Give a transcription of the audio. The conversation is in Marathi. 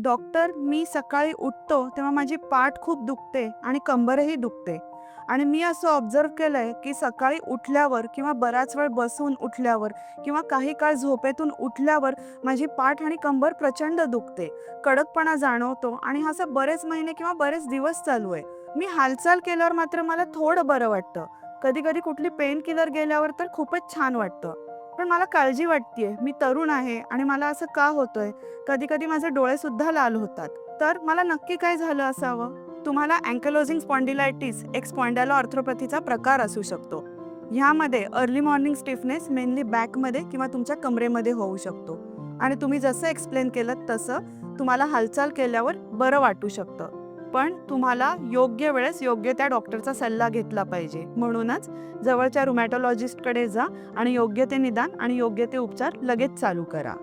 डॉक्टर, मी सकाळी उठतो तेव्हा माझी पाठ खूप दुखते आणि कंबरही दुखते. आणि मी असं ऑब्झर्व्ह केलंय की सकाळी उठल्यावर किंवा बराच वेळ बसून उठल्यावर किंवा काही काळ झोपेतून उठल्यावर माझी पाठ आणि कंबर प्रचंड दुखते. कडकपणा जाणवतो आणि हा असं बरेच महिने किंवा बरेच दिवस चालू आहे. मी हालचाल केल्यावर मात्र मला थोडं बरं वाटतं. कधी-कधी कुठली पेन किलर गेल्यावर तर खूपच छान वाटतं. पण मला काळजी वाटतेय. मी तरुण आहे आणि मला असं का होतंय? कधी-कधी माझे डोळे सुद्धा लाल होतात. तर मला नक्की काय झालं असावं? तुम्हाला अँकलोजिंग स्पॉन्डिलायटिस एक स्पॉन्डायलोआर्थ्रोपॅथीचा प्रकार असू शकतो. ह्यामध्ये अर्ली मॉर्निंग स्टिफनेस मेनली बॅकमध्ये किंवा तुमच्या कमरेमध्ये होऊ शकतो. आणि तुम्ही जसं एक्सप्लेन केलं तसं तुम्हाला हालचाल केल्यावर बरं वाटू शकतं. पण तुम्हाला योग्य वेळेस योग्य त्या डॉक्टरचा सल्ला घेतला पाहिजे. म्हणूनच जवळच्या रुमॅटॉलॉजिस्टकडे जा आणि योग्य ते निदान आणि योग्य ते उपचार लगेच चालू करा.